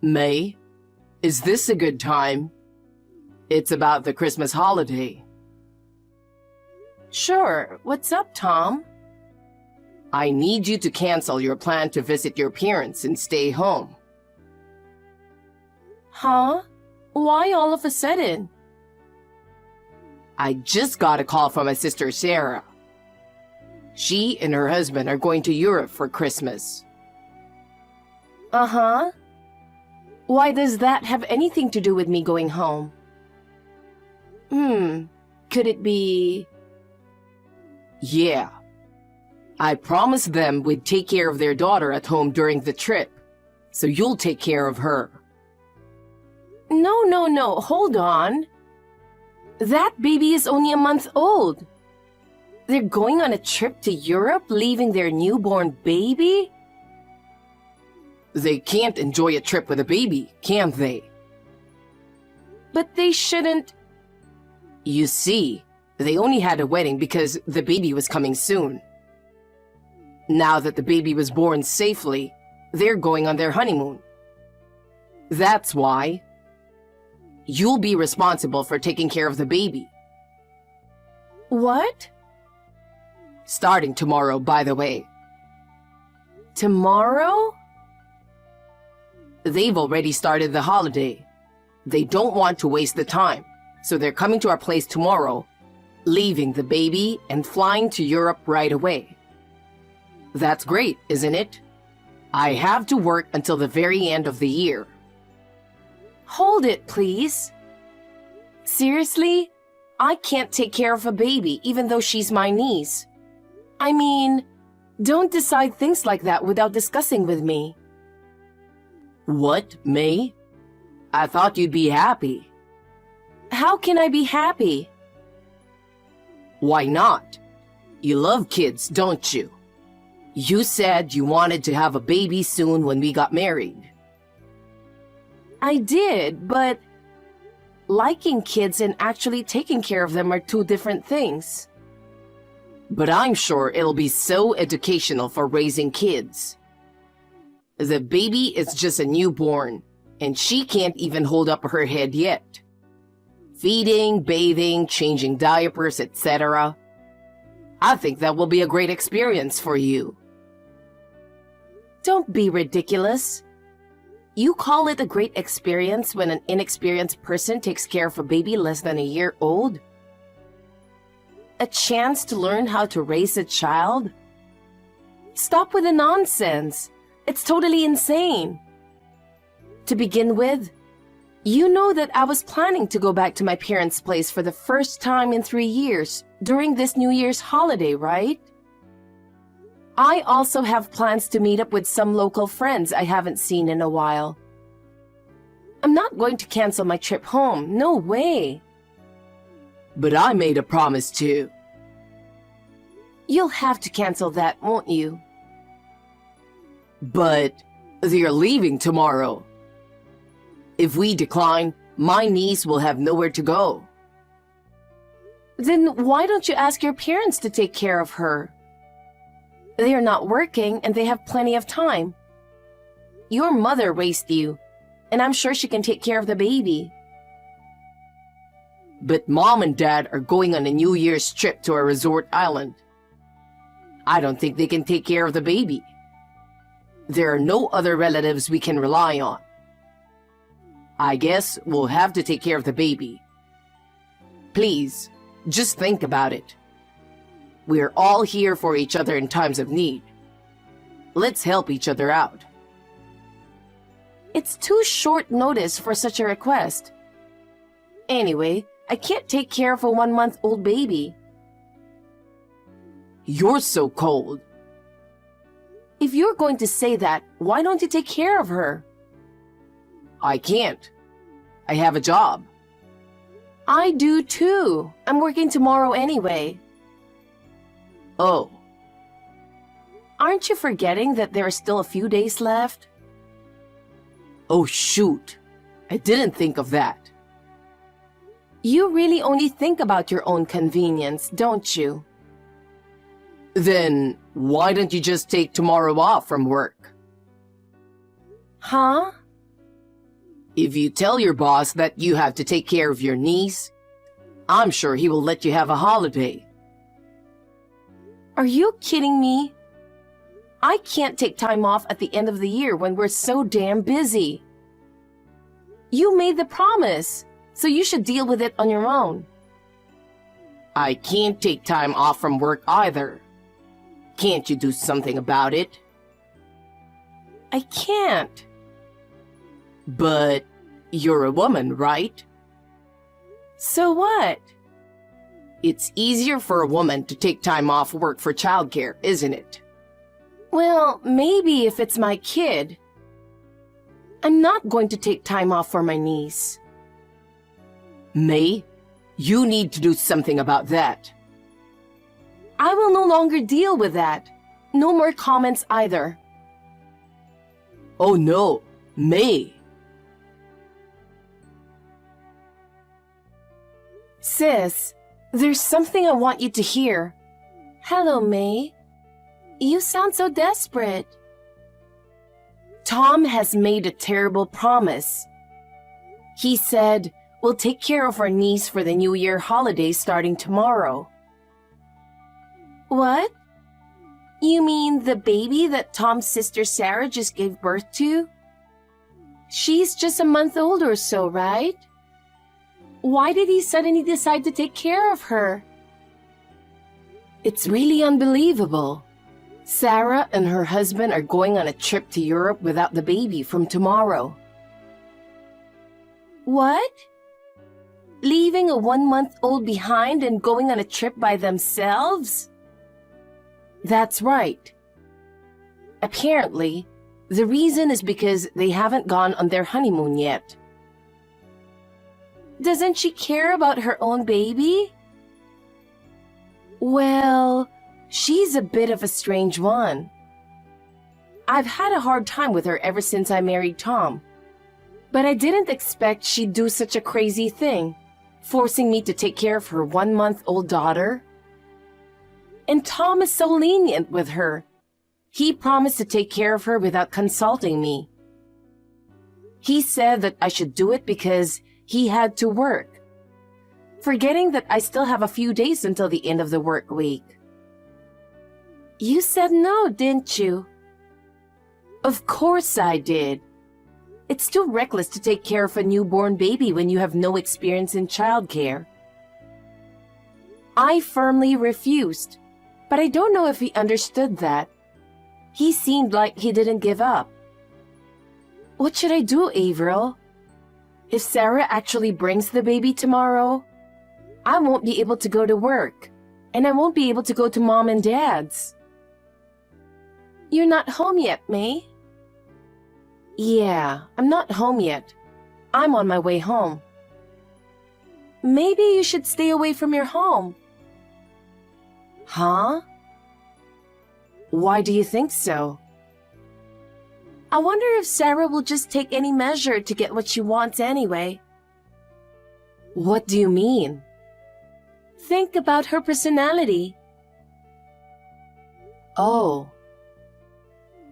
May, is this a good time? It's about the Christmas holiday. Sure, what's up, Tom? I need you to cancel your plan to visit your parents and stay home. Huh? Why all of a sudden? I just got a call from my sister Sarah. She and her husband are going to Europe for Christmas. Uh-huh. Why does that have anything to do with me going home? Could it be... Yeah. I promised them we'd take care of their daughter at home during the trip, so you'll take care of her. No, hold on. That baby is only a month old. They're going on a trip to Europe, leaving their newborn baby? They can't enjoy a trip with a baby, can they? But they shouldn't... You see, they only had a wedding because the baby was coming soon. Now that the baby was born safely, they're going on their honeymoon. That's why. You'll be responsible for taking care of the baby. What? Starting tomorrow, by the way. Tomorrow? They've already started the holiday. They don't want to waste the time, so they're coming to our place tomorrow, leaving the baby and flying to Europe right away. That's great, isn't it? I have to work until the very end of the year. Hold it, please. Seriously? I can't take care of a baby even though she's my niece. I mean, don't decide things like that without discussing with me. What, May? I thought you'd be happy. How can I be happy? Why not? You love kids, don't you? You said you wanted to have a baby soon when we got married. I did, but liking kids and actually taking care of them are two different things. But I'm sure it'll be so educational for raising kids. The baby is just a newborn, and she can't even hold up her head yet. Feeding, bathing, changing diapers, etc. I think that will be a great experience for you. Don't be ridiculous. You call it a great experience when an inexperienced person takes care of a baby less than a year old? A chance to learn how to raise a child? Stop with the nonsense. It's totally insane. To begin with, you know that I was planning to go back to my parents' place for the first time in 3 years during this New Year's holiday, right? I also have plans to meet up with some local friends I haven't seen in a while. I'm not going to cancel my trip home, no way. But I made a promise too. You'll have to cancel that, won't you? But they're leaving tomorrow. If we decline, my niece will have nowhere to go. Then why don't you ask your parents to take care of her? They are not working and they have plenty of time. Your mother raised you, and I'm sure she can take care of the baby. But Mom and Dad are going on a New Year's trip to a resort island. I don't think they can take care of the baby. There are no other relatives we can rely on. I guess we'll have to take care of the baby. Please, just think about it. We're all here for each other in times of need. Let's help each other out. It's too short notice for such a request. Anyway, I can't take care of a 1-month-old baby. You're so cold. If you're going to say that, why don't you take care of her? I can't. I have a job. I do too. I'm working tomorrow anyway. Oh. Aren't you forgetting that there are still a few days left? Oh shoot. I didn't think of that. You really only think about your own convenience, don't you? Then why don't you just take tomorrow off from work? Huh? If you tell your boss that you have to take care of your niece, I'm sure he will let you have a holiday. Are you kidding me? I can't take time off at the end of the year when we're so damn busy. You made the promise, so you should deal with it on your own. I can't take time off from work either. Can't you do something about it? I can't. But you're a woman, right? So what? It's easier for a woman to take time off work for childcare, isn't it? Well, maybe if it's my kid. I'm not going to take time off for my niece. May, you need to do something about that. I will no longer deal with that. No more comments either. Oh no, May. Sis, there's something I want you to hear. Hello, May. You sound so desperate. Tom has made a terrible promise. He said, we'll take care of our niece for the New Year holiday starting tomorrow. What? You mean the baby that Tom's sister Sarah just gave birth to? She's just a month old or so, right? Why did he suddenly decide to take care of her? It's really unbelievable. Sarah and her husband are going on a trip to Europe without the baby from tomorrow. What? Leaving a 1-month-old behind and going on a trip by themselves? That's right. Apparently, the reason is because they haven't gone on their honeymoon yet. Doesn't she care about her own baby? Well, she's a bit of a strange one. I've had a hard time with her ever since I married Tom. But I didn't expect she'd do such a crazy thing, forcing me to take care of her 1-month-old daughter. And Tom is so lenient with her. He promised to take care of her without consulting me. He said that I should do it because he had to work, forgetting that I still have a few days until the end of the work week. You said no, didn't you? Of course I did. It's too reckless to take care of a newborn baby when you have no experience in childcare. I firmly refused, but I don't know if he understood that. He seemed like he didn't give up. What should I do, Averill? If Sarah actually brings the baby tomorrow, I won't be able to go to work, and I won't be able to go to Mom and Dad's. You're not home yet, May? Yeah, I'm not home yet. I'm on my way home. Maybe you should stay away from your home. Huh? Why do you think so? I wonder if Sarah will just take any measure to get what she wants anyway. What do you mean? Think about her personality. Oh.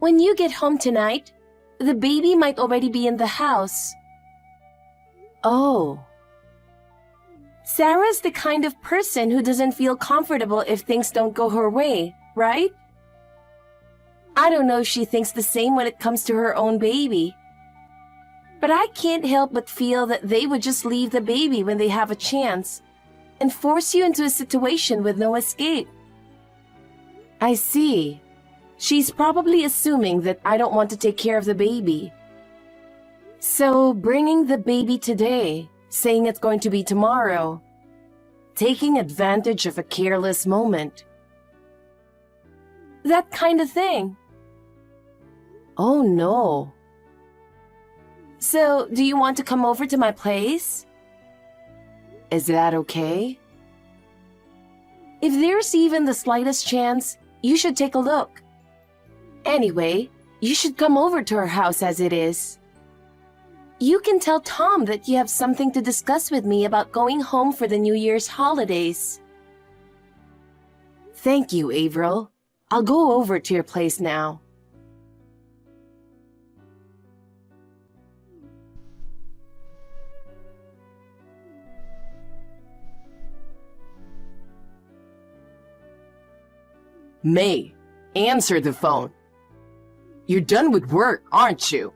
When you get home tonight, the baby might already be in the house. Oh. Sarah's the kind of person who doesn't feel comfortable if things don't go her way, right? I don't know if she thinks the same when it comes to her own baby. But I can't help but feel that they would just leave the baby when they have a chance and force you into a situation with no escape. I see. She's probably assuming that I don't want to take care of the baby. So bringing the baby today, saying it's going to be tomorrow, taking advantage of a careless moment. That kind of thing. Oh no. So, do you want to come over to my place? Is that okay? If there's even the slightest chance, you should take a look. Anyway, you should come over to our house as it is. You can tell Tom that you have something to discuss with me about going home for the New Year's holidays. Thank you, Averill. I'll go over to your place now. May, answer the phone. You're done with work, aren't you?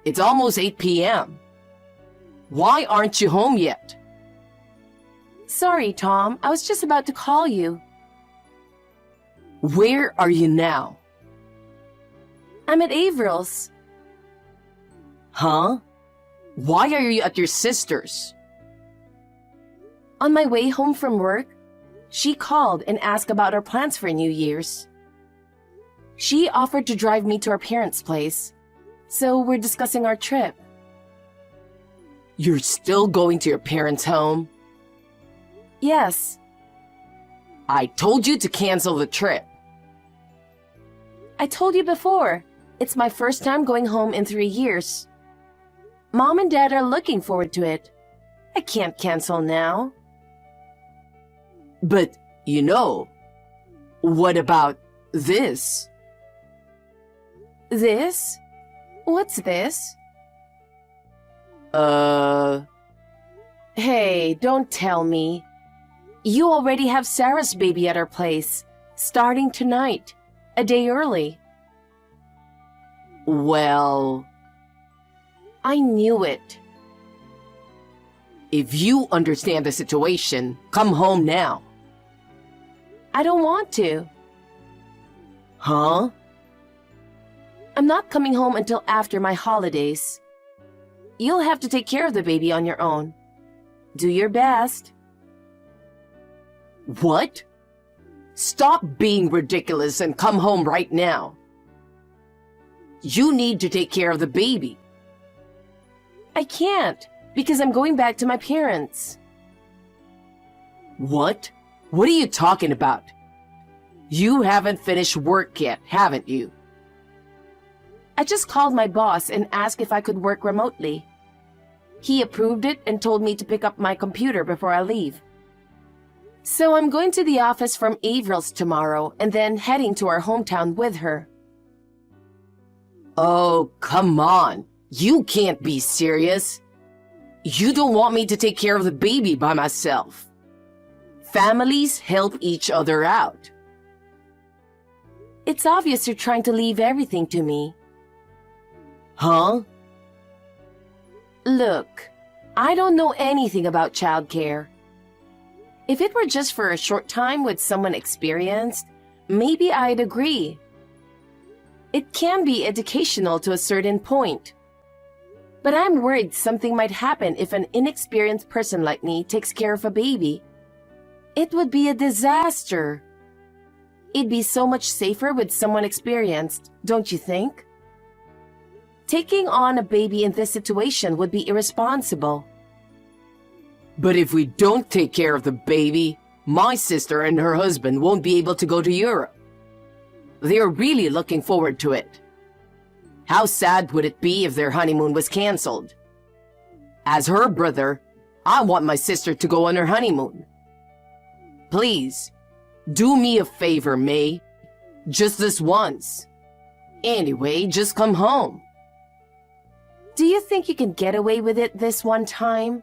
It's almost 8 p.m. Why aren't you home yet? Sorry, Tom. I was just about to call you. Where are you now? I'm at Averil's. Huh? Why are you at your sister's? On my way home from work, she called and asked about our plans for New Year's. She offered to drive me to our parents' place, so we're discussing our trip. You're still going to your parents' home? Yes. I told you to cancel the trip. I told you before, it's my first time going home in 3 years. Mom and Dad are looking forward to it. I can't cancel now. But, what about this? This? What's this? Hey, don't tell me. You already have Sarah's baby at our place, starting tonight, a day early. Well, I knew it. if you understand the situation, come home now. I don't want to. Huh? I'm not coming home until after my holidays. You'll have to take care of the baby on your own. Do your best. What? Stop being ridiculous and come home right now. You need to take care of the baby. I can't, because I'm going back to my parents. What? What are you talking about? You haven't finished work yet, haven't you? I just called my boss and asked if I could work remotely. He approved it and told me to pick up my computer before I leave. So I'm going to the office from Averil's tomorrow and then heading to our hometown with her. Oh, come on. You can't be serious. You don't want me to take care of the baby by myself. Families help each other out. It's obvious you're trying to leave everything to me. Huh? Look, I don't know anything about childcare. If it were just for a short time with someone experienced, maybe I'd agree. It can be educational to a certain point. But I'm worried something might happen if an inexperienced person like me takes care of a baby. It would be a disaster. It'd be so much safer with someone experienced, don't you think? Taking on a baby in this situation would be irresponsible. But if we don't take care of the baby, my sister and her husband won't be able to go to Europe. They're really looking forward to it. How sad would it be if their honeymoon was canceled? As her brother, I want my sister to go on her honeymoon. Please, do me a favor, May. Just this once. Anyway, just come home. Do you think you can get away with it this one time?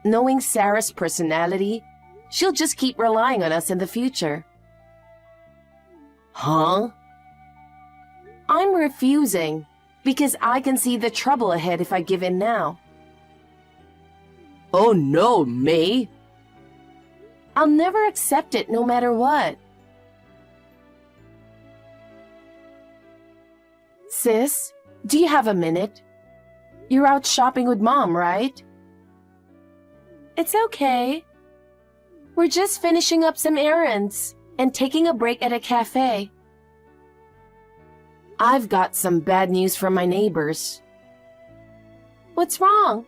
Knowing Sarah's personality, she'll just keep relying on us in the future. Huh? I'm refusing because I can see the trouble ahead if I give in now. Oh no, May. I'll never accept it no matter what. Sis, do you have a minute? You're out shopping with Mom, right? It's okay. We're just finishing up some errands and taking a break at a cafe. I've got some bad news from my neighbors. What's wrong?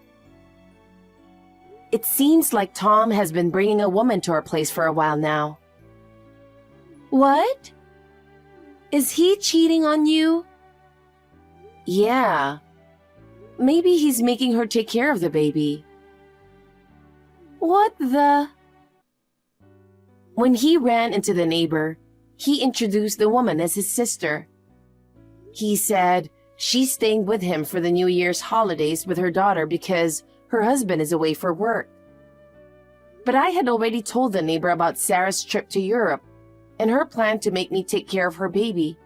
It seems like Tom has been bringing a woman to our place for a while now. What? Is he cheating on you? Yeah. Maybe he's making her take care of the baby. What the? When he ran into the neighbor, he introduced the woman as his sister. He said she's staying with him for the New Year's holidays with her daughter because her husband is away for work. But I had already told the neighbor about Sarah's trip to Europe, and her plan to make me take care of her baby.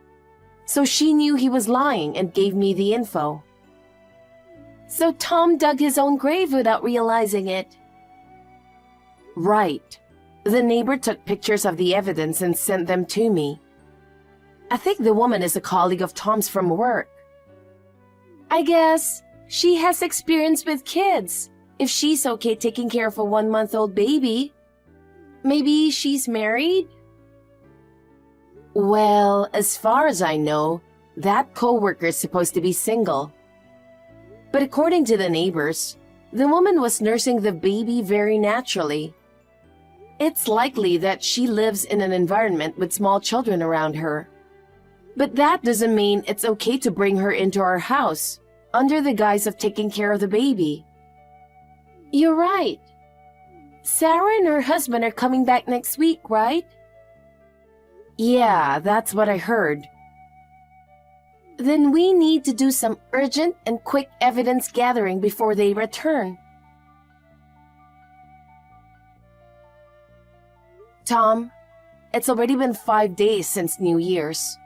So she knew he was lying and gave me the info. So Tom dug his own grave without realizing it. Right. The neighbor took pictures of the evidence and sent them to me. I think the woman is a colleague of Tom's from work. I guess she has experience with kids, if she's okay taking care of a 1-month-old baby. Maybe she's married? Well, as far as I know, that co-worker is supposed to be single. But according to the neighbors, the woman was nursing the baby very naturally. It's likely that she lives in an environment with small children around her. But that doesn't mean it's okay to bring her into our house under the guise of taking care of the baby. You're right. Sarah and her husband are coming back next week, right? Yeah, that's what I heard. Then we need to do some urgent and quick evidence gathering before they return. Tom, it's already been 5 days since New Year's,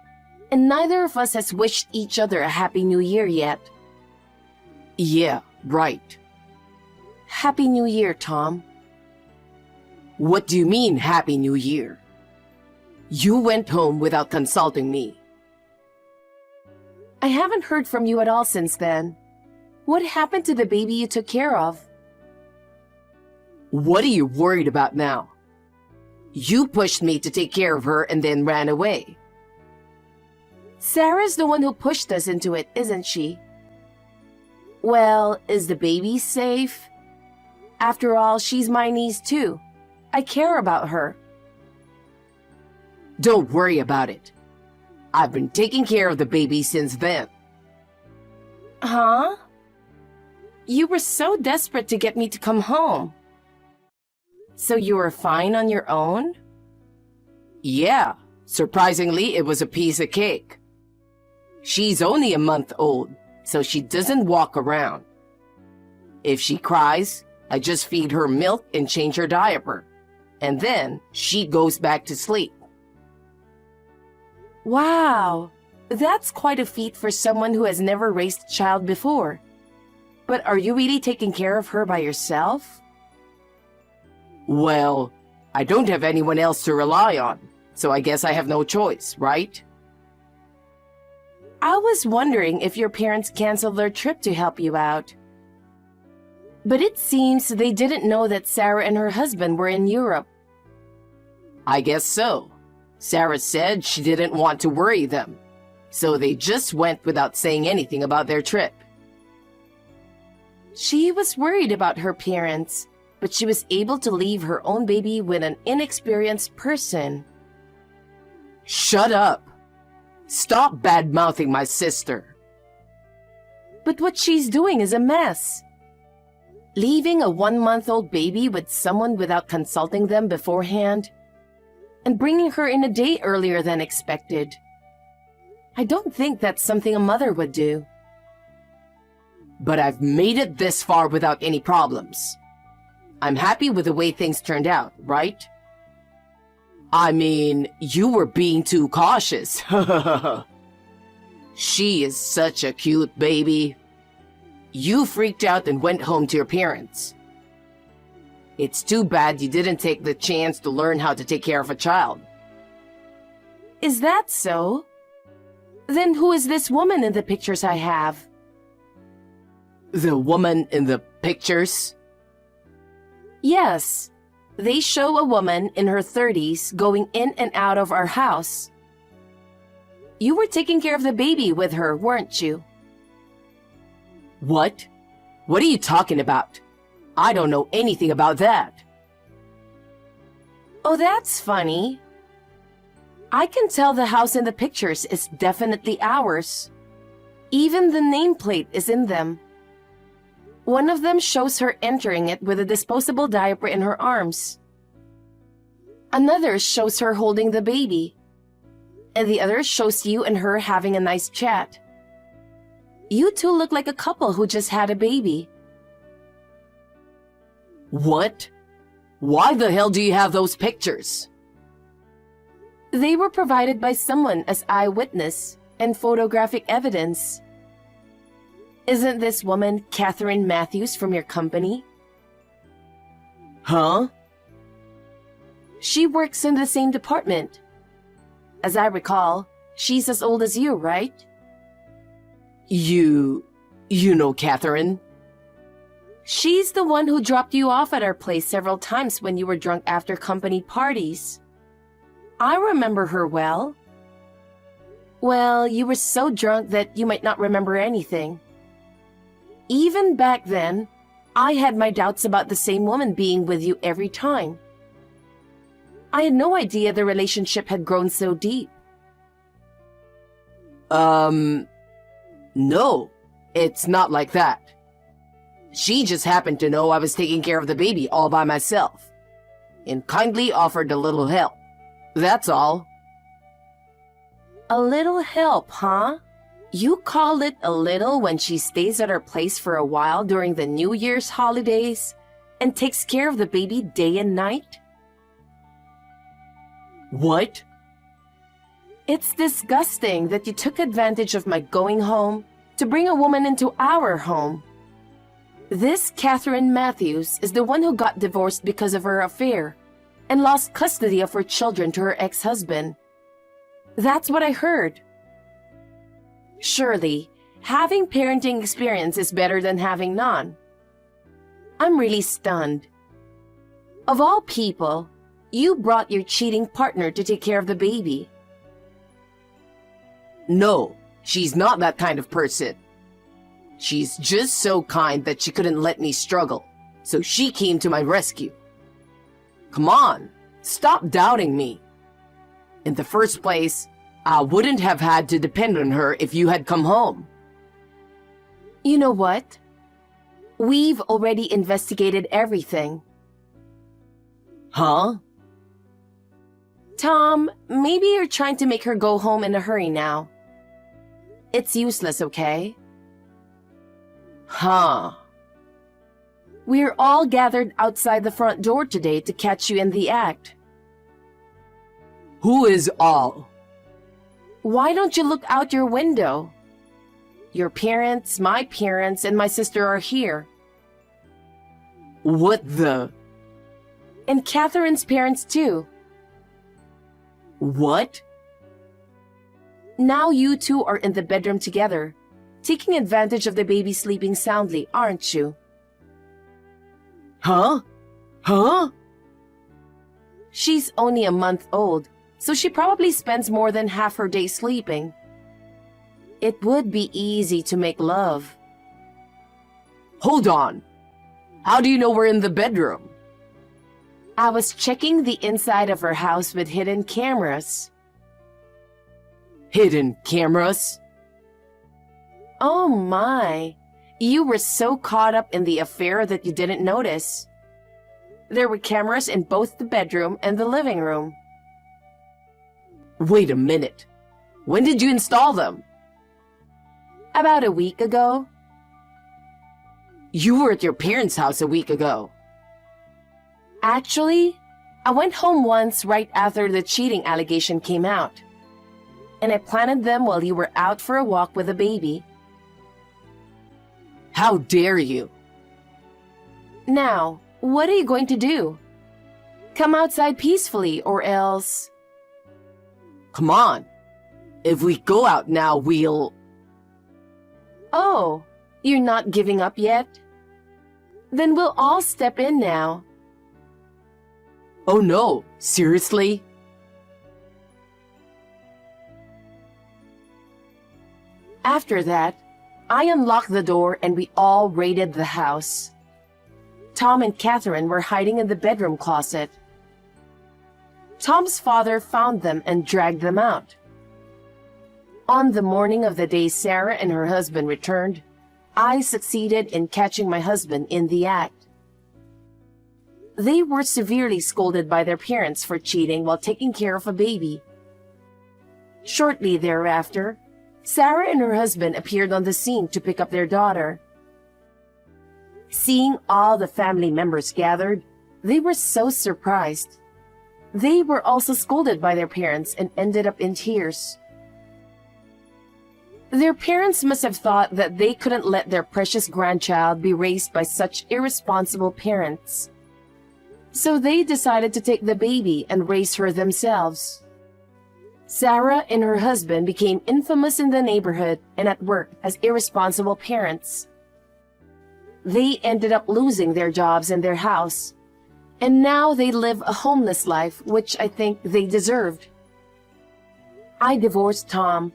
and neither of us has wished each other a Happy New Year yet. Yeah, right. Happy New Year, Tom. What do you mean, Happy New Year? You went home without consulting me. I haven't heard from you at all since then. What happened to the baby you took care of? What are you worried about now? You pushed me to take care of her and then ran away. Sarah's the one who pushed us into it, isn't she? Well, is the baby safe? After all, she's my niece too. I care about her. Don't worry about it. I've been taking care of the baby since then. Huh? You were so desperate to get me to come home. So you were fine on your own? Yeah, surprisingly, it was a piece of cake. She's only a month old, so she doesn't walk around. If she cries, I just feed her milk and change her diaper, and then she goes back to sleep. Wow, that's quite a feat for someone who has never raised a child before. But are you really taking care of her by yourself? Well, I don't have anyone else to rely on, so I guess I have no choice, right? I was wondering if your parents canceled their trip to help you out. But it seems they didn't know that Sarah and her husband were in Europe. I guess so. Sarah said she didn't want to worry them, so they just went without saying anything about their trip. She was worried about her parents, but she was able to leave her own baby with an inexperienced person. Shut up! Stop bad-mouthing my sister. But what she's doing is a mess. Leaving a 1-month-old baby with someone without consulting them beforehand, and bringing her in a day earlier than expected. I don't think that's something a mother would do. But I've made it this far without any problems. I'm happy with the way things turned out, right? I mean, you were being too cautious. She is such a cute baby. You freaked out and went home to your parents. It's too bad you didn't take the chance to learn how to take care of a child. Is that so? Then who is this woman in the pictures I have? The woman in the pictures? Yes. They show a woman in her 30s going in and out of our house. You were taking care of the baby with her, weren't you? What? What are you talking about? I don't know anything about that. Oh, that's funny. I can tell the house in the pictures is definitely ours. Even the nameplate is in them. One of them shows her entering it with a disposable diaper in her arms. Another shows her holding the baby. And the other shows you and her having a nice chat. You two look like a couple who just had a baby. What? Why the hell do you have those pictures? They were provided by someone as eyewitness and photographic evidence. Isn't this woman Catherine Matthews from your company? Huh? She works in the same department. As I recall, she's as old as you, right? You know Catherine? She's the one who dropped you off at our place several times when you were drunk after company parties. I remember her well. Well, you were so drunk that you might not remember anything. Even back then, I had my doubts about the same woman being with you every time. I had no idea the relationship had grown so deep. No, it's not like that. She just happened to know I was taking care of the baby all by myself, and kindly offered a little help. That's all. A little help, huh? You call it a little when she stays at our place for a while during the New Year's holidays and takes care of the baby day and night? What? It's disgusting that you took advantage of my going home to bring a woman into our home. This Catherine Matthews is the one who got divorced because of her affair and lost custody of her children to her ex-husband. That's what I heard. Surely, having parenting experience is better than having none. I'm really stunned. Of all people, you brought your cheating partner to take care of the baby. No, she's not that kind of person. She's just so kind that she couldn't let me struggle, so she came to my rescue. Come on, stop doubting me. In the first place, I wouldn't have had to depend on her if you had come home. You know what? We've already investigated everything. Huh? Tom, maybe you're trying to make her go home in a hurry now. It's useless, okay? Huh. We're all gathered outside the front door today to catch you in the act. Who is all? Why don't you look out your window? Your parents, my parents, and my sister are here. What the? And Catherine's parents too. What? Now you two are in the bedroom together, taking advantage of the baby sleeping soundly, aren't you? Huh? Huh? She's only a month old, so she probably spends more than half her day sleeping. It would be easy to make love. Hold on. How do you know we're in the bedroom? I was checking the inside of her house with hidden cameras. Hidden cameras? Oh my, you were so caught up in the affair that you didn't notice. There were cameras in both the bedroom and the living room. Wait a minute. When did you install them? About a week ago. You were at your parents' house a week ago. Actually, I went home once right after the cheating allegation came out. And I planted them while you were out for a walk with a baby. How dare you? Now, what are you going to do? Come outside peacefully or else... Come on. If we go out now, we'll... Oh, you're not giving up yet? Then we'll all step in now. Oh no, seriously? After that, I unlocked the door and we all raided the house. Tom and Catherine were hiding in the bedroom closet. Tom's father found them and dragged them out. On the morning of the day Sarah and her husband returned, I succeeded in catching my husband in the act. They were severely scolded by their parents for cheating while taking care of a baby. Shortly thereafter, Sarah and her husband appeared on the scene to pick up their daughter. Seeing all the family members gathered, they were so surprised. They were also scolded by their parents and ended up in tears. Their parents must have thought that they couldn't let their precious grandchild be raised by such irresponsible parents. So they decided to take the baby and raise her themselves. Sarah and her husband became infamous in the neighborhood and at work as irresponsible parents. They ended up losing their jobs and their house, and now they live a homeless life, which I think they deserved. I divorced Tom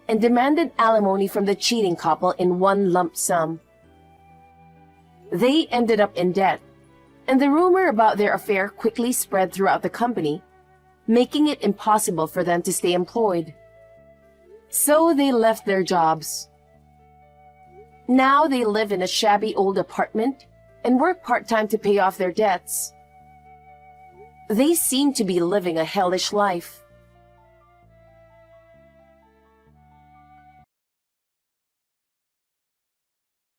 and demanded alimony from the cheating couple in one lump sum. They ended up in debt, and the rumor about their affair quickly spread throughout the company, making it impossible for them to stay employed. So they left their jobs. Now they live in a shabby old apartment and work part-time to pay off their debts. They seem to be living a hellish life.